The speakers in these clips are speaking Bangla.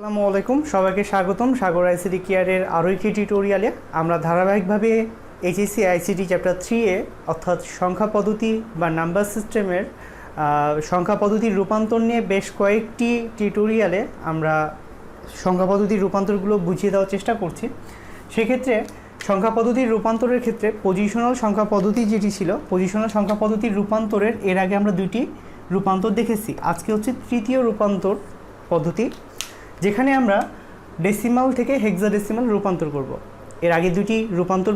আসসালামু আলাইকুম, সবাইকে স্বাগতম সাগর আইসিটি কেয়ারের আরও একটি টিউটোরিয়ালে। আমরা ধারাবাহিকভাবে HSC ICT চ্যাপ্টার 3 অর্থাৎ সংখ্যা পদ্ধতি বা নাম্বার সিস্টেমের সংখ্যা পদ্ধতির রূপান্তর নিয়ে বেশ কয়েকটি টিউটোরিয়ালে আমরা সংখ্যা পদ্ধতির রূপান্তরগুলো বুঝিয়ে দেওয়ার চেষ্টা করছি। সেক্ষেত্রে সংখ্যা পদ্ধতির রূপান্তরের ক্ষেত্রে পজিশনাল সংখ্যা পদ্ধতি যেটি ছিল, পজিশনাল সংখ্যা পদ্ধতির রূপান্তরের এর আগে আমরা দুইটি রূপান্তর দেখেছি। আজকে হচ্ছে তৃতীয় রূপান্তর পদ্ধতি, যেখানে আমরা ডেসিমাল থেকে হেক্সাডেসিমাল রূপান্তর করব। এর আগে দুটি রূপান্তর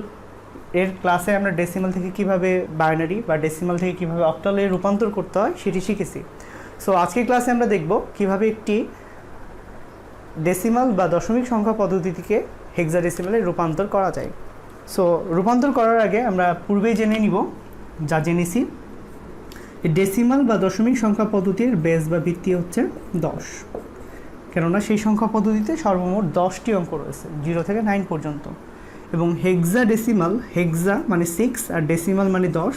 এর ক্লাসে আমরা ডেসিমাল থেকে কিভাবে বাইনারি বা ডেসিমাল থেকে কিভাবে অক্টালে রূপান্তর করতে হয় সেটি শিখেছি। সো আজকের ক্লাসে আমরা দেখব কিভাবে একটি ডেসিমাল বা দশমিক সংখ্যা পদ্ধতি থেকে হেক্সাডেসিমালে রূপান্তর করা যায়। সো রূপান্তর করার আগে আমরা পূর্বেই জেনে নিব যা জেনেছি। ডেসিমাল বা দশমিক সংখ্যা পদ্ধতির বেস বা ভিত্তি হচ্ছে 10, কেননা সেই সংখ্যা পদ্ধতিতে সর্বমোট 10টি অঙ্ক রয়েছে 0 থেকে 9 পর্যন্ত। এবং হেক্সাডেসিমাল, হেক্সা মানে 6 আর ডেসিমাল মানে 10,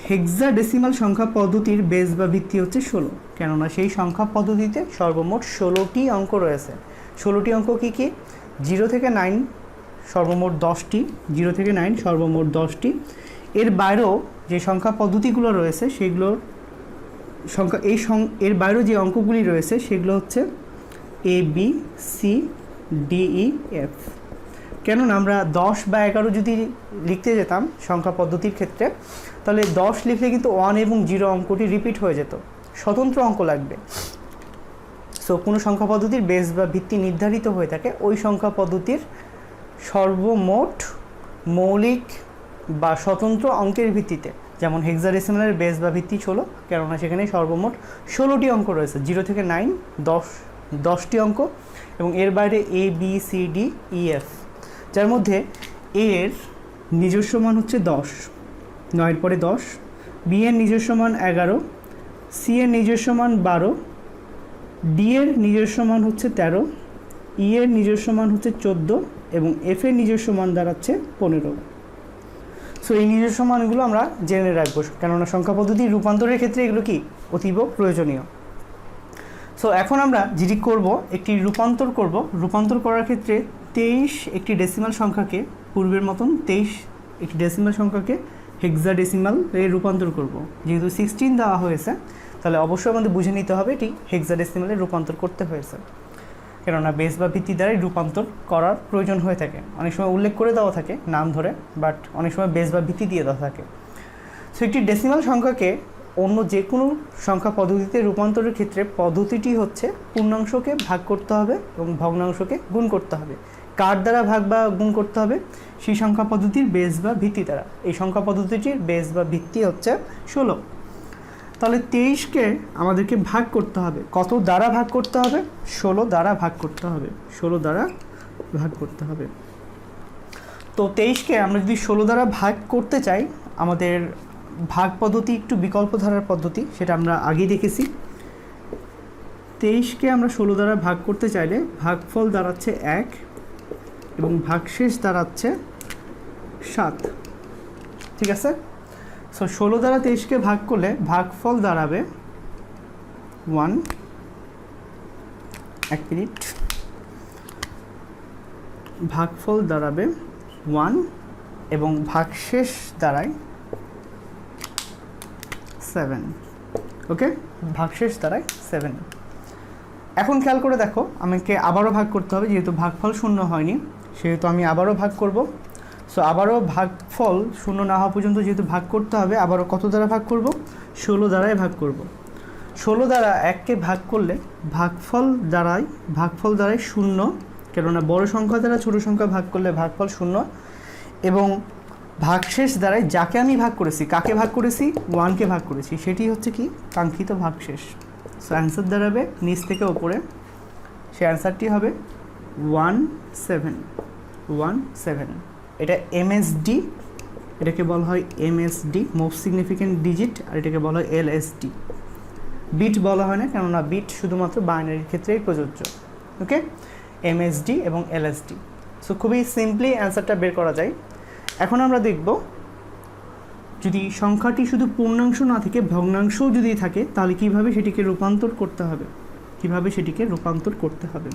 হেক্সাডেসিমাল সংখ্যা পদ্ধতির বেস বা ভিত্তি হচ্ছে 16, কেননা সেই সংখ্যা পদ্ধতিতে সর্বমোট 16টি অঙ্ক রয়েছে। 16টি অঙ্ক কী কী? 0 থেকে 9 সর্বমোট 10টি, 0 থেকে 9 সর্বমোট 10টি। এর বাইরেও যে সংখ্যা পদ্ধতিগুলো রয়েছে সেগুলোর সংখ্যা এর বাইরেও যে অঙ্কগুলি রয়েছে সেগুলো হচ্ছে A B C D E F। কেননা আমরা 10 বা 11 যদি লিখতে যেতাম সংখ্যা পদ্ধতির ক্ষেত্রে, তাহলে 10 লিখলে কিন্তু 1 এবং 0 অঙ্কটি রিপিট হয়ে যেত, স্বতন্ত্র অঙ্ক লাগবে। সো কোনো সংখ্যা পদ্ধতির বেস বা ভিত্তি নির্ধারিত হয়ে থাকে ওই সংখ্যা পদ্ধতির সর্বমোট মৌলিক বা স্বতন্ত্র অঙ্কের ভিত্তিতে। যেমন হেক্সাডেসিমালের বেস বা ভিত্তি 16, কেননা সেখানে সর্বমোট 16টি অঙ্ক রয়েছে, 0 থেকে 9 10টি অঙ্ক, এবং এর বাইরে A B C D E F, যার মধ্যে A এর নিজস্ব মান হচ্ছে 10, 9 পরে 10, B এর নিজস্ব মান 11, C এর নিজস্ব মান 12, D এর নিজস্ব মান হচ্ছে 13, E এর নিজস্ব মান হচ্ছে 14 এবং F এর নিজস্ব মান দাঁড়াচ্ছে 15। সো এই নিজস্ব মানগুলো আমরা জেনে রাখবো, কেননা সংখ্যা পদ্ধতির রূপান্তরের ক্ষেত্রে এগুলো কি অতীব প্রয়োজনীয়। সো এখন আমরা যেটি করব, একটি রূপান্তর করব। রূপান্তর করার ক্ষেত্রে 23 একটি ডেসিমাল সংখ্যাকে, পূর্বের মতন 23 একটি ডেসিমাল সংখ্যাকে হেক্সাডেসিমালে রূপান্তর করব। যেহেতু 16 দেওয়া হয়েছে, তাহলে অবশ্যই আমাদের বুঝে নিতে হবে এটি হেক্সাডেসিমালে রূপান্তর করতে হয়েছে, কেননা বেস বা ভিত্তি দ্বারাই রূপান্তর করার প্রয়োজন হয়ে থাকে। অনেক সময় উল্লেখ করে দেওয়া থাকে নাম ধরে, বাট অনেক সময় বেস বা ভিত্তি দিয়ে দেওয়া থাকে। সো একটি ডেসিমাল সংখ্যাকে অন্য যে কোনো সংখ্যা পদ্ধতিতে রূপান্তরের ক্ষেত্রে পদ্ধতিটি হচ্ছে পূর্ণাংশকে ভাগ করতে হবে এবং ভগ্নাংশকে গুণ করতে হবে। কার দ্বারা ভাগ বা গুণ করতে হবে? সেই সংখ্যা পদ্ধতির বেস বা ভিত্তি দ্বারা। এই সংখ্যা পদ্ধতিটির বেস বা ভিত্তি হচ্ছে 16। তাহলে 23কে আমাদেরকে ভাগ করতে হবে। কত দ্বারা ভাগ করতে হবে? 16 দ্বারা ভাগ করতে হবে, 16 দ্বারা ভাগ করতে হবে। তো 23কে আমরা যদি 16 দ্বারা ভাগ করতে চাই, আমাদের ভাগ পদ্ধতি একটু বিকল্প ধারার পদ্ধতি, সেটা আমরা আগেই দেখেছি। 23কে আমরা 16 দ্বারা ভাগ করতে চাইলে ভাগফল দাঁড়াচ্ছে 1 এবং ভাগশেষ দাঁড়াচ্ছে 7, ঠিক আছে? সো 16 দ্বারা 23কে ভাগ করলে ভাগফল দাঁড়াবে 1, 1 মিনিট, ভাগফল দাঁড়াবে 1 এবং ভাগশেষ দাঁড়ায় 7। ওকে, ভাগশেষ দাঁড়ায় 7। এখন খেয়াল করে দেখো, আমাকে আবারও ভাগ করতে হবে, যেহেতু ভাগফল 0 হয়নি সেহেতু আমি আবারও ভাগ করব। সো আবারও ভাগফল 0 না হওয়া পর্যন্ত যেহেতু ভাগ করতে হবে, আবারও কত দ্বারা ভাগ করব? 16 দ্বারাই ভাগ করব। 16 দ্বারা 1কে ভাগ করলে ভাগফল দাঁড়ায় 0, কেননা বড় সংখ্যা দ্বারা ছোট সংখ্যা ভাগ করলে ভাগফল 0, এবং ভাগশেষ দ্বারায় যাকে আমি ভাগ করেছি, কাকে ভাগ করেছি? 1কে ভাগ করেছি, সেটি হচ্ছে কি কাঙ্ক্ষিত ভাগশেষ। সো অ্যান্সার দাঁড়াবে নিচ থেকে ওপরে, সে অ্যান্সারটি হবে 17। এটা MSD, এটাকে বলা হয় MSD, মোস্ট সিগনিফিক্যান্ট ডিজিট, আর এটাকে বলা হয় LSD। বিট বলা হয় না, কেননা বিট শুধুমাত্র বাইনারির ক্ষেত্রেই প্রযোজ্য। ওকে, MSD এবং LSD। সো খুবই সিম্পলি অ্যান্সারটা বের করা যায়। এখন আমরা দেখব যদি সংখ্যাটি শুধু পূর্ণাংশ না থেকে ভগ্নাংশও যদি থাকে তাহলে কিভাবে সেটিকে রূপান্তর করতে হবে। কিভাবে সেটিকে রূপান্তর করতে হবে।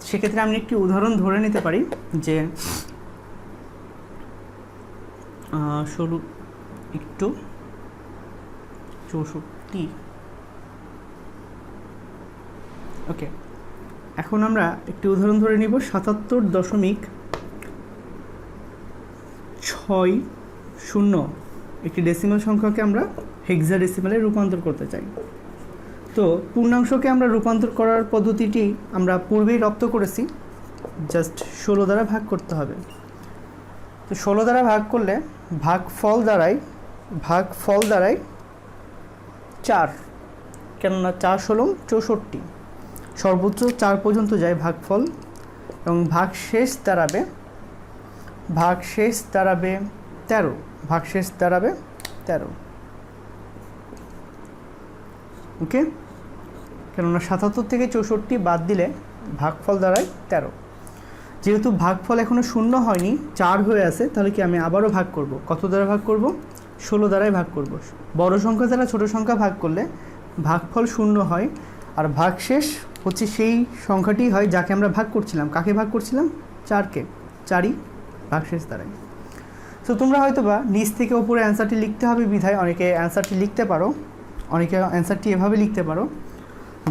সেক্ষেত্রে আমি একটি উদাহরণ ধরে নিতে পারি যে 16 একটু 64। ওকে, এখন আমরা একটি উদাহরণ ধরে নিব 77.60 একটি ডেসিমাল সংখ্যাকে আমরা হেক্সাডেসিমালে রূপান্তর করতে চাই। তো পূর্ণাংশকে আমরা রূপান্তর করার পদ্ধতিটি আমরা পূর্বেই রপ্ত করেছি, জাস্ট 16 দ্বারা ভাগ করতে হবে। তো 16 দ্বারা ভাগ করলে ভাগফল দাঁড়ায় 4, কেননা 4 16 64, সর্বোচ্চ 4 পর্যন্ত যায় ভাগফল, এবং ভাগশেষ দাঁড়াবে 13। ওকে, কেননা 77 থেকে 64 বাদ দিলে ভাগফল দাঁড়ায় 13। যেহেতু ভাগফল এখনও 0 হয়নি, 4 হয়ে আছে, তাহলে কি আমি আবারও ভাগ করব। কত দ্বারা ভাগ করব? 16 দ্বারাই ভাগ করব। বড় সংখ্যা দ্বারা ছোট সংখ্যা ভাগ করলে ভাগফল 0 হয়, আর ভাগশেষ হচ্ছে সেই সংখ্যাটি হয় যাকে আমরা ভাগ করছিলাম। কাকে ভাগ করছিলাম? 4কে। 4ই ভাগশেষ দাঁড়ায়। তো তোমরা হয়তো বা নিচ থেকে ওপরে অ্যান্সারটি লিখতে হবে বিধায় অনেকে অ্যান্সারটি লিখতে পারো, অনেকে অ্যান্সারটি এভাবে লিখতে পারো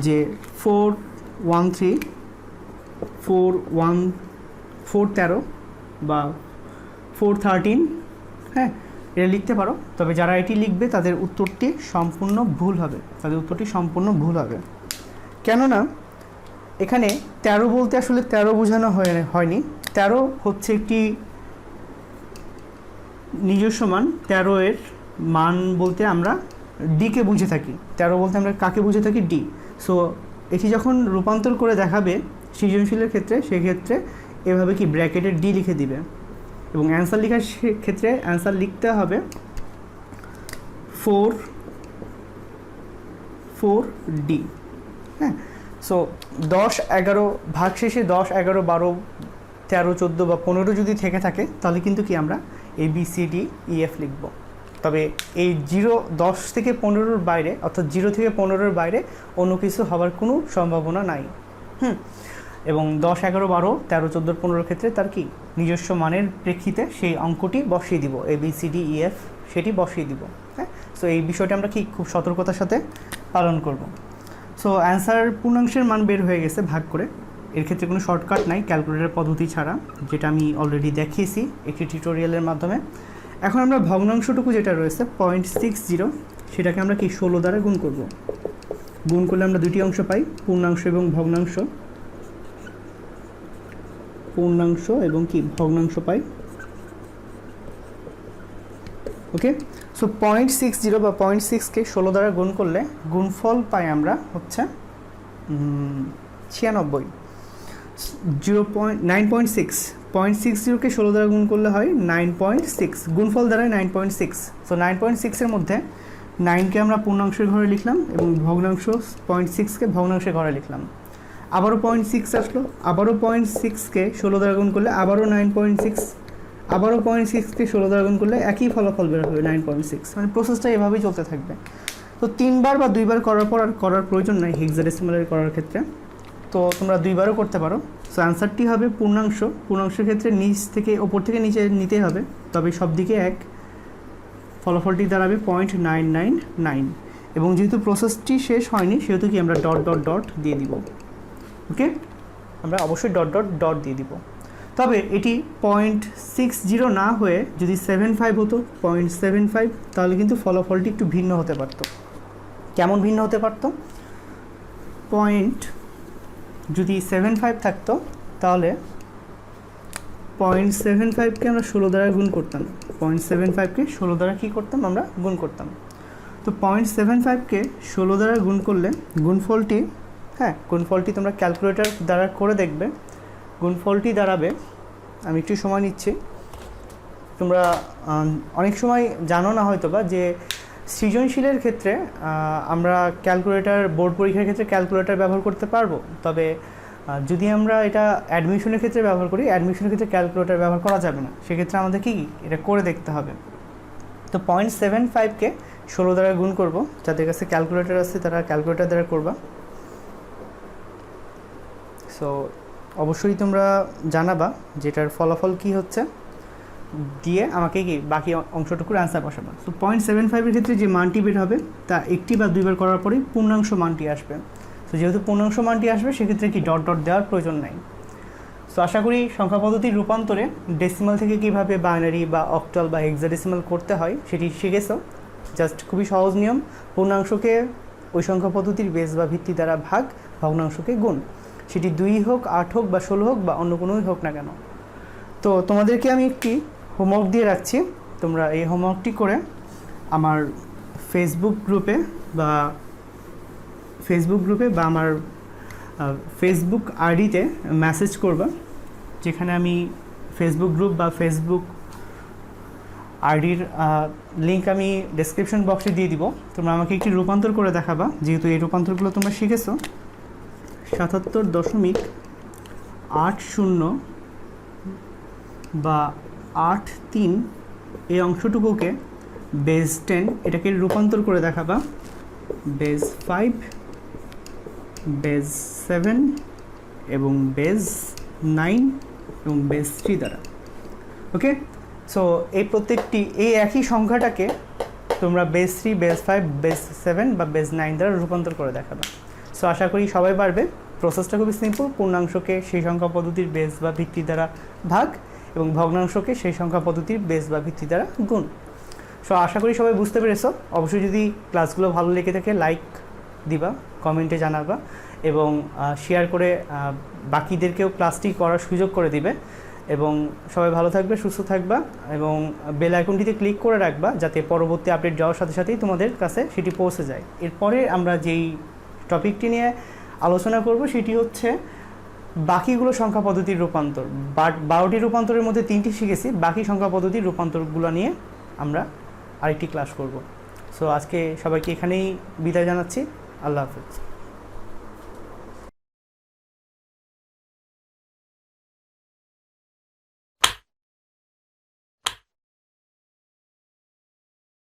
যে 413 বা 413, হ্যাঁ, এটা লিখতে পারো। তবে যারা এটি লিখবে তাদের উত্তরটি সম্পূর্ণ ভুল হবে, কেননা এখানে 13 বলতে আসলে 13 বোঝানো হয়নি। 13 হচ্ছে একটি নিজস্ব মান। 13 এর মান বলতে আমরা ডিকে বুঝে থাকি। 13 বলতে আমরা কাকে বুঝে থাকি? ডি। সো এটি যখন রূপান্তর করে দেখাবে সৃজনশীলের ক্ষেত্রে, সেক্ষেত্রে এভাবে কি ব্র্যাকেটের ডি লিখে দিবে, এবং অ্যান্সার লেখার ক্ষেত্রে অ্যান্সার লিখতে হবে 4D। হ্যাঁ, সো 10 11 ভাগশেষে 10 11 12 13 14 বা 15 যদি থেকে থাকে, তাহলে কিন্তু কি আমরা ABCDEF লিখব। তবে এই 10 থেকে 15-র বাইরে, অর্থাৎ 0 থেকে 15-র বাইরে অন্য কিছু হওয়ার কোনো সম্ভাবনা নাই। এবং 10 11 12 13 14 15-র ক্ষেত্রে তার কি নিজস্ব মানের প্রেক্ষিতে সেই অঙ্কটি বসিয়ে দিব, ABCDEF সেটি বসিয়ে দিব। হ্যাঁ, সো এই বিষয়টা আমরা কি খুব সতর্কতার সাথে পালন করব। সো অ্যান্সার পূর্ণাংশের মান বের হয়ে গেছে ভাগ করে। এর ক্ষেত্রে কোনো শর্টকাট নাই ক্যালকুলেটর পদ্ধতি ছাড়া, যেটা আমি অলরেডি দেখিয়েছি একটি টিউটোরিয়ালের মাধ্যমে। এখন আমরা ভগ্নাংশটুকু যেটা রয়েছে 0.60, সেটাকে আমরা কি 16 দ্বারা গুণ করব। গুণ করলে আমরা দুটি অংশ পাই, পূর্ণাংশ এবং ভগ্নাংশ। পাই। ওকে, সো 0.60 বা 0.6কে 16 দ্বারা গুণ করলে গুণফল পাই আমরা হচ্ছে 96। 9.6, 0.60কে 16 দ্বারা গুণ করলে হয় 9.6, গুণফল দ্বারায় 9.6। সো 9.6-এর মধ্যে 9কে আমরা পূর্ণাংশের ঘরে লিখলাম এবং ভগ্নাংশ 0.6কে ভগ্নাংশের ঘরে লিখলাম। আবারও 0.6 আসলো, আবারও 0.6কে 16 দ্বারা গুণ করলে আবারও 9.6, আবারও 0.6কে 16 দ্বারা গুণ করলে একই ফলাফল বের হবে 9.6। মানে প্রসেসটা এভাবেই চলতে থাকবে। তো 3বার বা 2বার করার পর আর করার প্রয়োজন নাই হেক্সাডেসিমালের করার ক্ষেত্রে, তো তোমরা 2বারও করতে পারো। সো অ্যান্সারটি হবে পূর্ণাংশের ক্ষেত্রে নিচ থেকে ওপর থেকে নিচে নিতে হবে, তবে সব দিকে এক। ফলাফলটি দাঁড়াবে 0.999, এবং যেহেতু প্রসেসটি শেষ হয়নি সেহেতু কি আমরা ডট দিয়ে দিব। ওকে, আমরা অবশ্যই ডট দিয়ে দিব। তবে এটি 0.60 না হয়ে যদি 75 হতো, 0.75, তাহলে কিন্তু ফলাফলটি একটু ভিন্ন হতে পারত। কেমন ভিন্ন হতে পারত? যদি 75 থাকতো, তাহলে 0.75কে আমরা 16 দ্বারা গুণ করতাম। 0.75কে 16 দ্বারা কী করতাম? আমরা গুণ করতাম। তো 0.75কে 16 দ্বারা গুণ করলে গুণফলটি তোমরা ক্যালকুলেটর দ্বারা করে দেখবে। গুণফলটি দাঁড়াবে, আমি একটু সময় নিচ্ছি, তোমরা অনেক সময় জানো না হয়তো বা যে সৃজনশীলের ক্ষেত্রে আমরা ক্যালকুলেটর, বোর্ড পরীক্ষার ক্ষেত্রে ক্যালকুলেটর ব্যবহার করতে পারবো, তবে যদি আমরা এটা অ্যাডমিশনের ক্ষেত্রে ব্যবহার করি, অ্যাডমিশনের ক্ষেত্রে ক্যালকুলেটর ব্যবহার করা যাবে না। সেক্ষেত্রে আমাদের কি এটা করে দেখতে হবে। তো 0.75কে 16 দ্বারা গুণ করব। যাদের কাছে ক্যালকুলেটর আছে তারা ক্যালকুলেটর দ্বারা করবা। সো অবশ্যই তোমরা জানাবা যেটার ফলাফল কি হচ্ছে, দিয়ে আমাকে কি বাকি অংশটুকুর অ্যান্সার বসাবা। সো 0.75-এর ক্ষেত্রে যে মানটি বের হবে তা একটি বা দুইবার করার পরেই পূর্ণাংশ মানটি আসবে। সো যেহেতু পূর্ণাংশ মানটি আসবে সেক্ষেত্রে কি ডট ডট দেওয়ার প্রয়োজন নাই। সো আশা করি সংখ্যা পদ্ধতির রূপান্তরে ডেসিমাল থেকে কীভাবে বাইনারি বা অক্টাল বা হেক্সাডেসিমাল করতে হয় সেটি শিখেছো। জাস্ট খুবই সহজ নিয়ম, পূর্ণাংশকে ওই সংখ্যা পদ্ধতির বেস বা ভিত্তি দ্বারা ভাগ, ভগ্নাংশকে গুণ, সেটি 2 হোক, 8 হোক বা 16 হোক বা অন্য কোনোই হোক না কেন। তো তোমাদেরকে আমি একটি হোমওয়ার্ক দিয়ে রাখছি, তোমরা এই হোমওয়ার্কটি করে আমার ফেসবুক গ্রুপে বা আমার ফেসবুক আইডিতে মেসেজ করবা, যেখানে আমি ফেসবুক গ্রুপ বা ফেসবুক আইডির লিঙ্ক আমি ডেসক্রিপশন বক্সে দিয়ে দিব। তোমরা আমাকে একটি রূপান্তর করে দেখাবা, যেহেতু এই রূপান্তরগুলো তোমরা শিখেছো। 77.80 বা 83 এই অংশটুকুকে বেস 10 এটাকে রূপান্তর করে দেখাবা বেস 5, বেস 7 এবং বেস 9 এবং বেস 3 দ্বারা। ওকে, সো এই প্রত্যেকটি এই একই সংখ্যাটাকে তোমরা বেস 3, বেস 5, বেস 7 বা বেস 9 দ্বারা রূপান্তর করে দেখাবা। সো আশা করি সবাই পারবে। প্রসেসটা খুবই সিম্পল, পূর্ণাংশকে সেই সংখ্যা পদ্ধতির বেস বা ভিত্তি দ্বারা ভাগ এবং ভগ্নাংশকে সেই সংখ্যা পদ্ধতির বেস বা ভিত্তি দ্বারা গুণ। সো আশা করি সবাই বুঝতে পেরেছো। অবশ্যই যদি ক্লাসগুলো ভালো লেগে থাকে লাইক দিবা, কমেন্টে জানাবা এবং শেয়ার করে বাকিদেরকেও ক্লাসটি করার সুযোগ করে দিবে। এবং সবাই ভালো থাকবে, সুস্থ থাকবা এবং বেল আইকনটিতে ক্লিক করে রাখবা, যাতে পরবর্তী আপডেট যাওয়ার সাথে সাথেই তোমাদের কাছে সেটি পৌঁছে যায়। এরপরে আমরা যেই টপিকটি নিয়ে আলোচনা করব সেটি হচ্ছে বাকিগুলো সংখ্যা পদ্ধতির রূপান্তর। 12টি রূপান্তরের মধ্যে 3টি শিখেছি, বাকি সংখ্যা পদ্ধতির রূপান্তরগুলো নিয়ে আমরা আরেকটি ক্লাস করব। সো আজকে সবাইকে এখানেই বিদায় জানাচ্ছি। আল্লাহ হাফেজ।